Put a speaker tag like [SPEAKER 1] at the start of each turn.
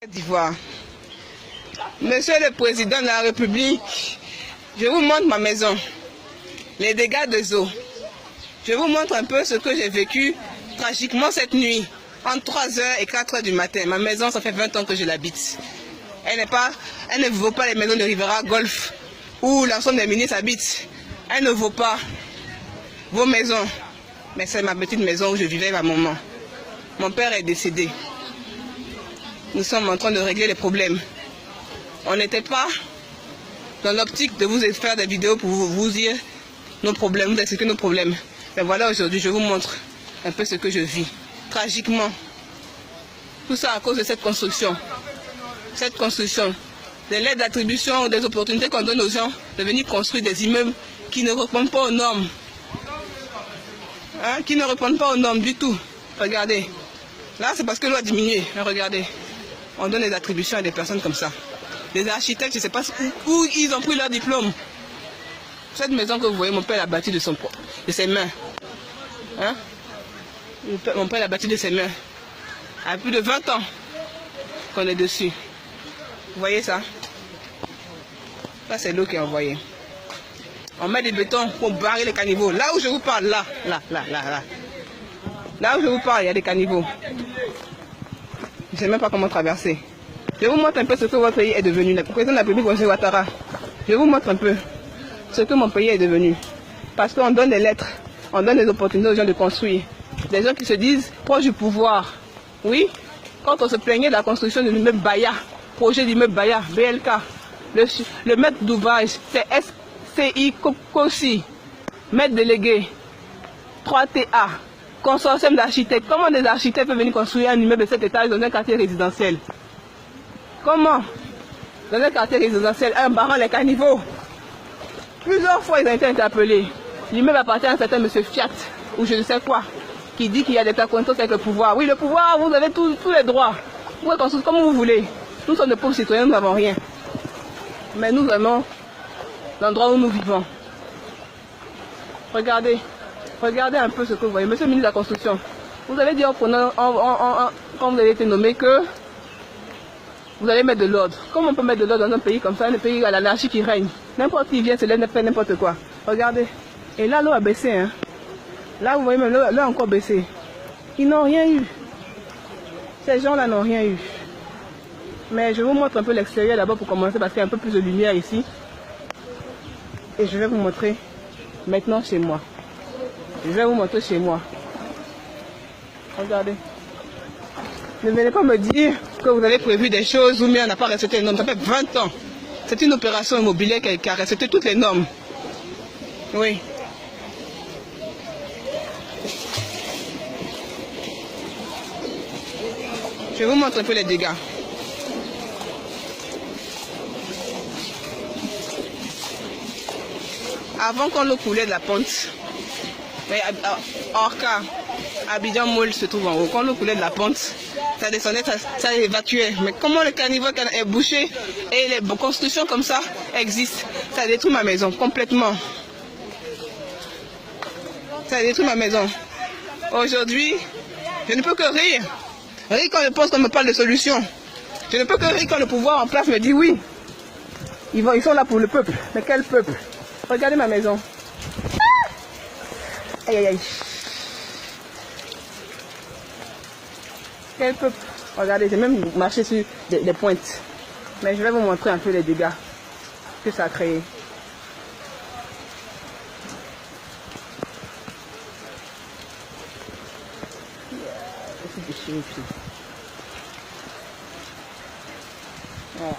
[SPEAKER 1] Côte d'Ivoire. Monsieur le Président de la République, je vous montre ma maison, les dégâts des eaux. Je vous montre un peu ce que j'ai vécu tragiquement cette nuit, entre 3h et 4h du matin. Ma maison, ça fait 20 ans que je l'habite. Elle ne vaut pas les maisons de Rivera Golf, où l'ensemble des ministres habitent. Elle ne vaut pas vos maisons. Mais c'est ma petite maison où je vivais à un moment. Mon père est décédé. Nous sommes en train de régler les problèmes. On n'était pas dans l'optique de vous faire des vidéos pour vous dire nos problèmes, vous expliquer nos problèmes. Mais voilà, aujourd'hui, je vous montre un peu ce que je vis. Tragiquement. Tout ça à cause de cette construction. Cette construction. De l'aide d'attribution, des opportunités qu'on donne aux gens de venir construire des immeubles qui ne répondent pas aux normes. Hein, qui ne répondent pas aux normes du tout. Regardez. Là, c'est parce que l'eau a diminué. Mais regardez. On donne des attributions à des personnes comme ça. Des architectes, je ne sais pas où ils ont pris leur diplôme. Cette maison que vous voyez, mon père l'a bâtie de ses mains. Hein? Mon père l'a bâtie de ses mains. Il y a plus de 20 ans qu'on est dessus. Vous voyez ça? Ça, c'est l'eau qui est envoyée. On met des bétons pour barrer les caniveaux. Là où je vous parle, là. Là où je vous parle, il y a des caniveaux. Je ne sais même pas comment traverser. Je vous montre un peu ce que votre pays est devenu. Le président de la République, José Ouattara. Je vous montre un peu ce que mon pays est devenu. Parce qu'on donne des lettres, on donne des opportunités aux gens de construire. Des gens qui se disent proches du pouvoir. Oui, quand on se plaignait de la construction de l'immeuble Baya, projet d'immeuble Baya, BLK, le maître d'ouvrage, c'est SCI COSI, maître délégué, 3TA. Consortium d'architectes. Comment des architectes peuvent venir construire un immeuble de 7 étages dans un quartier résidentiel? Comment? Dans un quartier résidentiel, un barrant les caniveaux. Plusieurs fois, ils ont été interpellés. L'immeuble appartient à un certain monsieur Fiat, ou je ne sais quoi, qui dit qu'il y a des accointances avec le pouvoir. Oui, le pouvoir, vous avez tous les droits. Vous pouvez construire comme vous voulez. Nous sommes des pauvres citoyens, nous n'avons rien. Mais nous aimons l'endroit où nous vivons. Regardez. Regardez un peu ce que vous voyez. Monsieur le ministre de la Construction, vous avez dit quand vous avez été nommé que vous allez mettre de l'ordre. Comment on peut mettre de l'ordre dans un pays comme ça, un pays à l'anarchie qui règne? N'importe qui vient se lève, fait n'importe quoi. Regardez. Et là, l'eau a baissé. Hein. Là, vous voyez même l'eau a encore baissé. Ils n'ont rien eu. Ces gens-là n'ont rien eu. Mais je vous montre un peu l'extérieur d'abord pour commencer parce qu'il y a un peu plus de lumière ici. Et je vais vous montrer maintenant chez moi. Je vais vous montrer chez moi. Regardez. Ne venez pas me dire que vous avez prévu des choses ou bien on n'a pas respecté les normes. Ça fait 20 ans. C'est une opération immobilière qui a respecté toutes les normes. Oui. Je vous montre un peu les dégâts. Avant qu'on l'eau coulait de la pente, mais Orca, Abidjan Moule se trouve en haut. Quand l'eau coulait de la pente, ça descendait, ça évacuait. Mais comment le caniveau est bouché et les constructions comme ça existent, ça détruit ma maison complètement. Ça détruit ma maison. Aujourd'hui, je ne peux que rire. Rire quand je pense qu'on me parle de solutions. Je ne peux que rire quand le pouvoir en place me dit oui. Ils sont là pour le peuple. Mais quel peuple? Regardez ma maison. Aïe aïe aïe. Quel peuple. Regardez, j'ai même marché sur des pointes. Mais je vais vous montrer un peu les dégâts que ça a créé. C'est déchiré ici. Voilà.